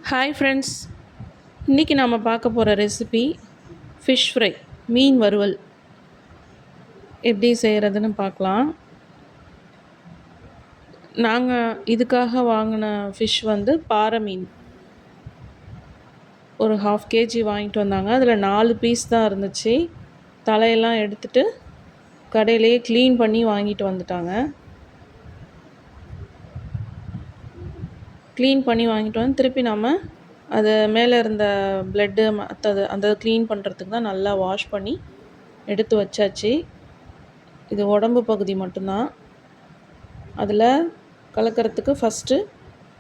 Hi friends, இன்றைக்கி நாம் பார்க்க போகிற ரெசிபி ஃபிஷ் ஃப்ரை, மீன் வறுவல் எப்படி செய்கிறதுன்னு பார்க்கலாம். நாங்கள் இதுக்காக வாங்கின ஃபிஷ் வந்து பாறை மீன். ஒரு 1/2 kg வாங்கிட்டு வந்தாங்க. அதில் 4 பீஸ் தான் இருந்துச்சு. தலையெல்லாம் எடுத்துகிட்டு கடையிலேயே க்ளீன் பண்ணி வாங்கிட்டு வந்துட்டாங்க. க்ளீன் பண்ணி வாங்கிட்டு வந்து திருப்பி நம்ம அது மேலே இருந்த ப்ளட்டு மற்றது அந்த க்ளீன் பண்ணுறதுக்கு தான் நல்லா வாஷ் பண்ணி எடுத்து வச்சாச்சு. இது உடம்பு பகுதி மட்டும்தான். அதில் கலக்கிறதுக்கு ஃபஸ்ட்டு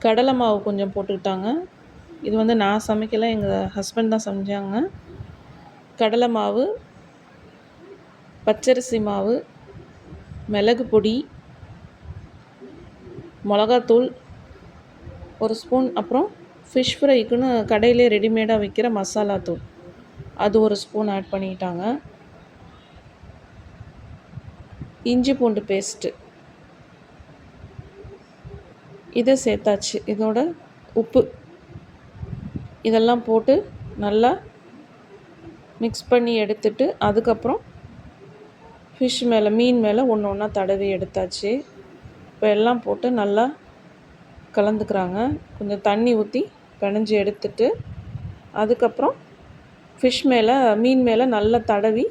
கடலை மாவு கொஞ்சம் போட்டுக்கிட்டாங்க. இது வந்து நான் சமைக்கலை, எங்கள் ஹஸ்பண்ட் தான் செஞ்சாங்க. கடலை மாவு, பச்சரிசி மாவு, மிளகு பொடி, மிளகாத்தூள் 1 ஸ்பூன், அப்புறம் ஃபிஷ் ஃப்ரைக்குன்னு கடையிலே ரெடிமேடாக விற்கிற மசாலா தூள் அது 1 ஸ்பூன் ஆட் பண்ணிக்கிட்டாங்க. இஞ்சி பூண்டு பேஸ்ட்டு இதை சேர்த்தாச்சு. இதோட உப்பு இதெல்லாம் போட்டு நல்லா மிக்ஸ் பண்ணி எடுத்துட்டு அதுக்கப்புறம் ஃபிஷ் மேலே மீன் மேலே ஒன்று ஒன்றா தடவி எடுத்தாச்சு. இப்போ எல்லாம் போட்டு நல்லா கலந்துக்கிறாங்க. கொஞ்சம் தண்ணி ஊற்றி பிணைஞ்சி எடுத்துட்டு அதுக்கப்புறம் ஃபிஷ் மேலே மீன் மேலே நல்லா தடவி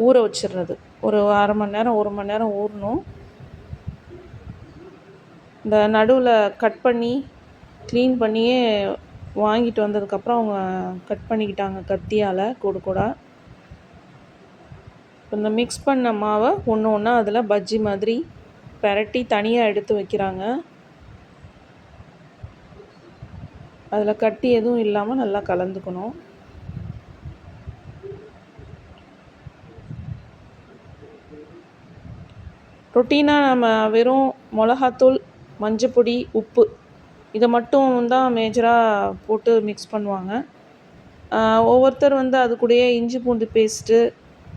ஊற வச்சிடுறது. ஒரு 1/2 மணி நேரம் 1 மணி நேரம் ஊறணும். இந்த நடுவில் கட் பண்ணி க்ளீன் பண்ணியே வாங்கிட்டு வந்ததுக்கப்புறம் அவங்க கட் பண்ணிக்கிட்டாங்க கத்தியால் கூடு கூடா. இந்த மிக்ஸ் பண்ண மாவை ஒன்று ஒன்றா அதில் பஜ்ஜி மாதிரி பெரட்டி தனியாக எடுத்து வைக்கிறாங்க. அதில் கட்டி எதுவும் இல்லாமல் நல்லா கலந்துக்கணும். ரொட்டீனாக நம்ம வெறும் மிளகாத்தூள், மஞ்சப்பொடி, உப்பு இதை மட்டும் தான் மேஜராக போட்டு மிக்ஸ் பண்ணுவாங்க. ஒவ்வொருத்தர் வந்து அது கூடயே இஞ்சி பூண்டு பேஸ்ட்டு,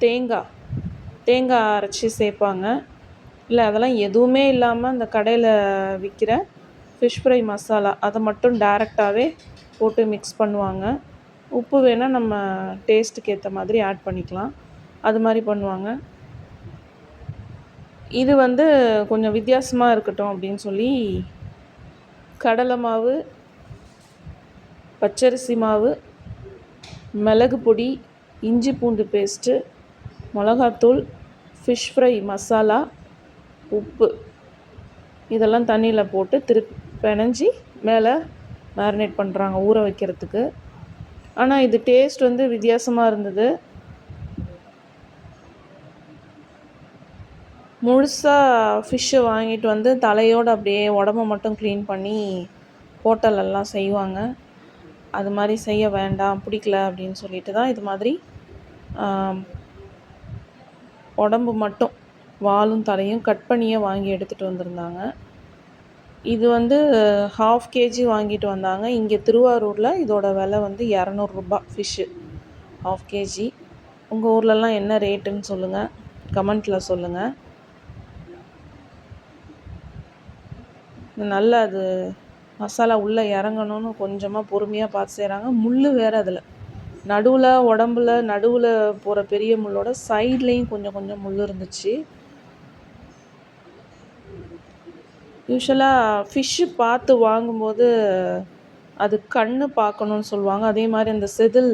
தேங்காய் அரைச்சி சேர்ப்பாங்க. இல்லை, அதெல்லாம் எதுவுமே இல்லாமல் இந்த கடையில் விற்கிற ஃபிஷ் ஃப்ரை மசாலா அதை மட்டும் டைரெக்டாகவே போட்டு மிக்ஸ் பண்ணுவாங்க. உப்பு வேணால் நம்ம டேஸ்ட்டுக்கு ஏற்ற மாதிரி ஆட் பண்ணிக்கலாம். அது மாதிரி பண்ணுவாங்க. இது வந்து கொஞ்சம் வித்தியாசமாக இருக்கட்டும் அப்படின்னு சொல்லி கடலை மாவு, பச்சரிசி மாவு, மிளகு பொடி, இஞ்சி பூண்டு பேஸ்ட்டு, மிளகாத்தூள், ஃபிஷ் ஃப்ரை மசாலா, உப்பு இதெல்லாம் தண்ணியில் போட்டு திருப்பி பிணைஞ்சி மேலே மேரினேட் பண்ணுறாங்க ஊற வைக்கிறதுக்கு. ஆனால் இது டேஸ்ட் வந்து வித்தியாசமாக இருந்தது. முழுசாக ஃபிஷ்ஷை வாங்கிட்டு வந்து தலையோடு அப்படியே உடம்ப மட்டும் க்ளீன் பண்ணி ஹோட்டலெல்லாம் செய்வாங்க. அது மாதிரி செய்ய வேண்டாம், பிடிக்கல அப்படின்னு சொல்லிட்டு தான் இது மாதிரி உடம்பு மட்டும் வாலும் தலையும் கட் பண்ணியே வாங்கி எடுத்துகிட்டு வந்திருந்தாங்க. இது வந்து 1/2 kg வாங்கிட்டு வந்தாங்க. இங்கே திருவாரூரில் இதோட விலை வந்து 200 ரூபாய் ஃபிஷ்ஷு 1/2 kg. உங்கள் ஊர்லலாம் என்ன ரேட்டுன்னு சொல்லுங்கள், கமெண்ட்டில் சொல்லுங்கள். நல்லா அது மசாலா உள்ளே இறங்கணும்னு கொஞ்சமாக பொறுமையாக பார்த்து செய்கிறாங்க. முள் வேறு அதில் நடுவில் போகிற பெரிய முள்ளோட சைட்லேயும் கொஞ்சம் கொஞ்சம் முள் இருந்துச்சு. யூஸ்வலாக ஃபிஷ்ஷு பார்த்து வாங்கும்போது அது கண் பார்க்கணுன்னு சொல்லுவாங்க. அதே மாதிரி அந்த செதில்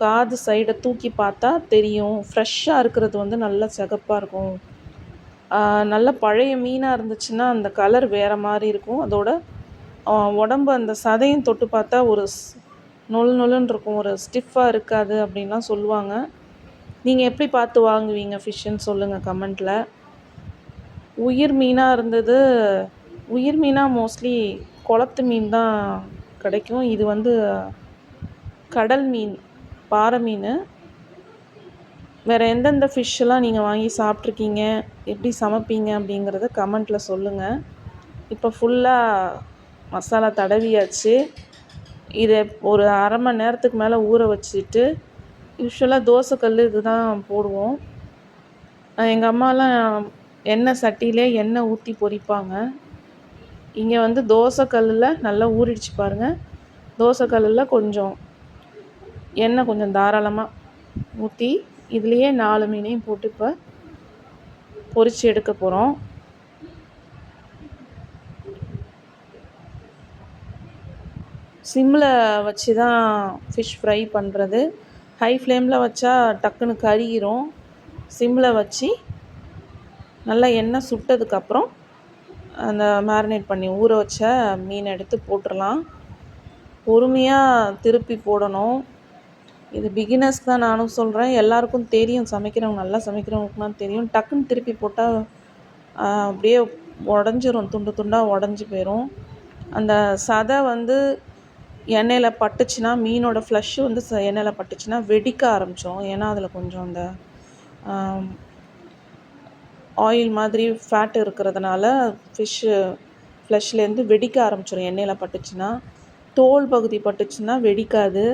காது சைடை தூக்கி பார்த்தா தெரியும். ஃப்ரெஷ்ஷாக இருக்கிறது வந்து நல்லா சிகப்பாக இருக்கும். நல்ல பழைய மீனாக இருந்துச்சுன்னா அந்த கலர் வேறு மாதிரி இருக்கும். அதோட உடம்பு அந்த சதையும் தொட்டு பார்த்தா ஒரு நொல்லுன்னு இருக்கும், ஒரு ஸ்டிஃபாக இருக்காது அப்படின்லாம் சொல்லுவாங்க. நீங்கள் எப்படி பார்த்து வாங்குவீங்க ஃபிஷ்ஷுன்னு சொல்லுங்கள் கமெண்ட்டில். உயிர் மீனாக இருந்தது. உயிர் மீனாக மோஸ்ட்லி குளத்து மீன் தான் கிடைக்கும். இது வந்து கடல் மீன், பாறை மீன். வேறு எந்தெந்த ஃபிஷ்ஷெல்லாம் நீங்கள் வாங்கி சாப்பிட்ருக்கீங்க, எப்படி சமைப்பீங்க அப்படிங்கிறத கமெண்ட்டில் சொல்லுங்கள். இப்போ ஃபுல்லாக மசாலா தடவியாச்சு. இதை ஒரு 1/2 மணி நேரத்துக்கு மேலே ஊற வச்சுட்டு, யூஸ்வலாக தோசைக்கல் இது தான் போடுவோம். எங்கள் அம்மாலாம் எண்ணெய் சட்டியிலே எண்ணெய் ஊற்றி பொரிப்பாங்க. இங்கே வந்து தோசை கல்லில் நல்லா ஊறிடுச்சு பாருங்கள். தோசை கல்லில் கொஞ்சம் எண்ணெய் கொஞ்சம் தாராளமாக ஊற்றி இதுலேயே 4 மீனையும் போட்டு இப்போ பொரித்து எடுக்க போகிறோம். சிம்மில் வச்சு தான் ஃபிஷ் ஃப்ரை பண்ணுறது. ஹை ஃப்ளேமில் வச்சா டக்குன்னு கருகிரும். சிம்மில் வச்சு நல்லா எண்ணெய் சுட்டதுக்கப்புறம் அந்த மேரினேட் பண்ணி ஊற வச்ச மீனை எடுத்து போட்டுடலாம். பொறுமையாக திருப்பி போடணும். இது பிகினர்ஸ் தான் நானும் சொல்கிறேன். எல்லாருக்கும் தெரியும், சமைக்கிறவங்க நல்லா சமைக்கிறவங்களுக்குலாம் தெரியும். டக்குன்னு திருப்பி போட்டால் அப்படியே உடஞ்சிரும், துண்டு துண்டாக உடஞ்சி போயிடும். அந்த சதை வந்து எண்ணெயில் பட்டுச்சுன்னா, மீனோட ஃப்ளஷ் வந்து எண்ணெயில் பட்டுச்சுன்னா வெடிக்க ஆரம்பிச்சிடும். ஏன்னா அதில் கொஞ்சம் அந்த ஆயில் மாதிரி ஃபேட் இருக்கிறதுனால ஃப்ளஷ்லேருந்து வெடிக்க ஆரம்பிச்சிடும் எண்ணெயில் பட்டுச்சுன்னா. தோல் பகுதி பட்டுச்சுன்னா வெடிக்காது.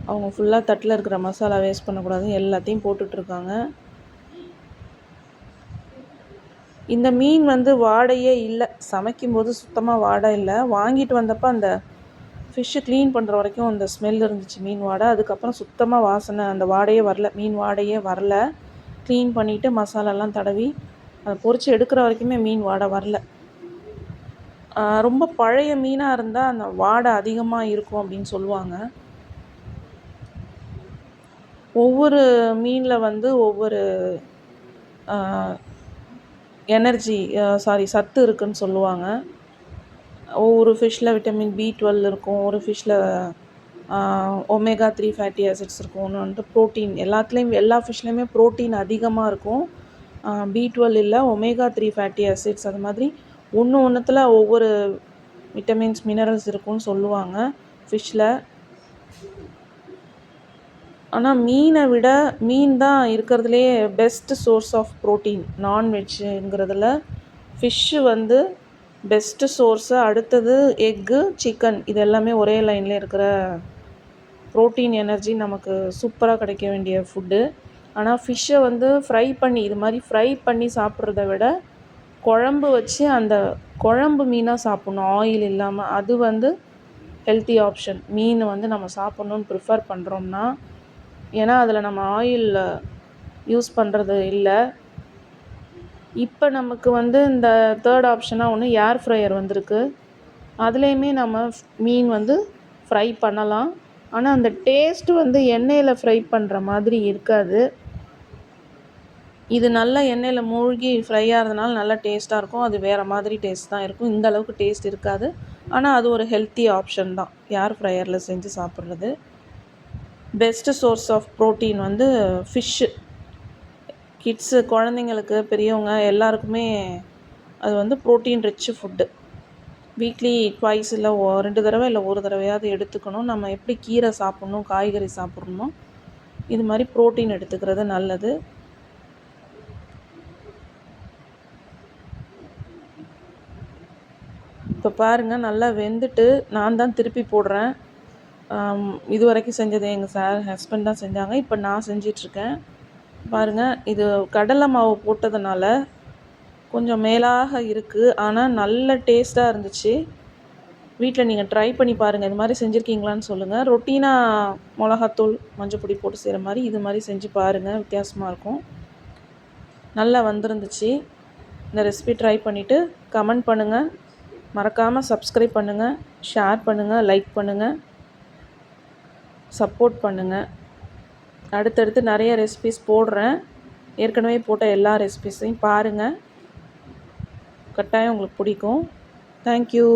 அவங்க ஃபுல்லாக தட்டில் இருக்கிற மசாலா வேஸ்ட் பண்ணக்கூடாது, எல்லாத்தையும் போட்டுட்ருக்காங்க. இந்த மீன் வந்து வாடையே இல்லை, சமைக்கும்போது சுத்தமாக வாடை இல்லை. வாங்கிட்டு வந்தப்போ அந்த ஃபிஷ்ஷு க்ளீன் பண்ணுற வரைக்கும் அந்த ஸ்மெல் இருந்துச்சு, மீன் வாடை. அதுக்கப்புறம் சுத்தமாக வாசனை அந்த வாடையே வரல, மீன் வாடையே வரல. க்ளீன் பண்ணிவிட்டு மசாலாலாம் தடவி அதை பொரித்து எடுக்கிற வரைக்குமே மீன் வாடை வரல. ரொம்ப பழைய மீனாக இருந்தால் அந்த வாடை அதிகமாக இருக்கும் அப்படின்னு சொல்லுவாங்க. ஒவ்வொரு மீனில் வந்து ஒவ்வொரு சத்து இருக்குதுன்னு சொல்லுவாங்க. ஒவ்வொரு ஃபிஷ்ஷில் விட்டமின் B12 இருக்கும், ஒரு ஃபிஷ்ஷில் omega-3 ஃபேட்டி ஆசிட்ஸ் இருக்கும், ஒன்று வந்துட்டு ப்ரோட்டீன். எல்லா ஃபிஷ்லேயுமே ப்ரோட்டீன் அதிகமாக இருக்கும். B12 இல்லை, omega-3 ஃபேட்டி ஆசிட்ஸ். அது மாதிரி ஒன்றுத்தில் ஒவ்வொரு விட்டமின்ஸ் மினரல்ஸ் இருக்குன்னு சொல்லுவாங்க ஃபிஷ்ஷில். ஆனால் மீனை விட மீன் தான் இருக்கிறதுலே பெஸ்ட்டு சோர்ஸ் ஆஃப் ப்ரோட்டீன். நான்வெஜ்ஜுங்கிறதுல ஃபிஷ்ஷு வந்து பெஸ்ட்டு சோர்ஸு. அடுத்தது எக்கு, சிக்கன். இது எல்லாமே ஒரே லைனில் இருக்கிற ப்ரோட்டீன், எனர்ஜி நமக்கு சூப்பராக கிடைக்க வேண்டிய ஃபுட்டு. ஆனால் ஃபிஷ்ஷை வந்து இது மாதிரி ஃப்ரை பண்ணி சாப்பிட்றத விட குழம்பு வச்சு அந்த குழம்பு மீனாக சாப்பிட்ணும், ஆயில் இல்லாமல். அது வந்து ஹெல்த்தி ஆப்ஷன். மீன் வந்து நம்ம சாப்பிட்ணுன்னு ப்ரிஃபர் பண்ணுறோம்னா, ஏன்னா அதில் நம்ம ஆயில் யூஸ் பண்ணுறது இல்லை. இப்போ நமக்கு வந்து இந்த தேர்ட் ஆப்ஷனாக ஒன்று ஏர் ஃப்ரையர் வந்திருக்கு. அதுலேயுமே நம்ம மீன் வந்து ஃப்ரை பண்ணலாம். ஆனால் அந்த டேஸ்ட்டு வந்து எண்ணெயில் ஃப்ரை பண்ணுற மாதிரி இருக்காது. இது நல்லா எண்ணெயில் மூழ்கி ஃப்ரை ஆகிறதுனால நல்லா டேஸ்ட்டாக இருக்கும். அது வேறு மாதிரி டேஸ்ட் தான் இருக்கும், இந்த அளவுக்கு டேஸ்ட் இருக்காது. ஆனால் அது ஒரு ஹெல்த்தி ஆப்ஷன் தான், ஏர் ஃப்ரையரில் செஞ்சு சாப்பிட்றது. பெஸ்ட்டு சோர்ஸ் ஆஃப் ப்ரோட்டீன் வந்து ஃபிஷ்ஷு. கிட்ஸு, குழந்தைங்களுக்கு, பெரியவங்க எல்லாருக்குமே அது வந்து protein rich food. Weekly twice இல்லை 2 தடவை இல்லை 1 தடவையாவது எடுத்துக்கணும். நம்ம எப்படி கீரை சாப்பிட்ணும், காய்கறி சாப்பிட்ணுமோ இது மாதிரி ப்ரோட்டீன் எடுத்துக்கிறது நல்லது. இப்போ பாருங்கள், நல்லா வெந்துட்டு நான் தான் திருப்பி போடுறேன். இது வரைக்கும் செஞ்சது எங்கள் ஹஸ்பண்ட் தான் செஞ்சாங்க. இப்போ நான் செஞ்சிட்ருக்கேன். பாருங்கள், இது கடலை மாவு போட்டதுனால கொஞ்சம் மேலாக இருக்குது, ஆனால் நல்ல டேஸ்ட்டாக இருந்துச்சு. வீட்டில் நீங்கள் ட்ரை பண்ணி பாருங்கள், இது மாதிரி செஞ்சுருக்கீங்களான்னு சொல்லுங்கள். ரொட்டீனாக மிளகாத்தூள், மஞ்சள் பொடி போட்டு செய்கிற மாதிரி இது மாதிரி செஞ்சு பாருங்கள், வித்தியாசமாக இருக்கும். நல்லா வந்திருந்துச்சு. இந்த ரெசிபி ட்ரை பண்ணிவிட்டு கமெண்ட் பண்ணுங்கள். மறக்காமல் சப்ஸ்கிரைப் பண்ணுங்கள், ஷேர் பண்ணுங்கள், லைக் பண்ணுங்கள், சப்போர்ட் பண்ணுங்கள். அடுத்தடுத்து நிறைய ரெசிபிஸ் போடுறேன். ஏற்கனவே போட்ட எல்லா ரெசிபிஸையும் பாருங்கள், கட்டாயம் உங்களுக்கு பிடிக்கும். தேங்க்யூ.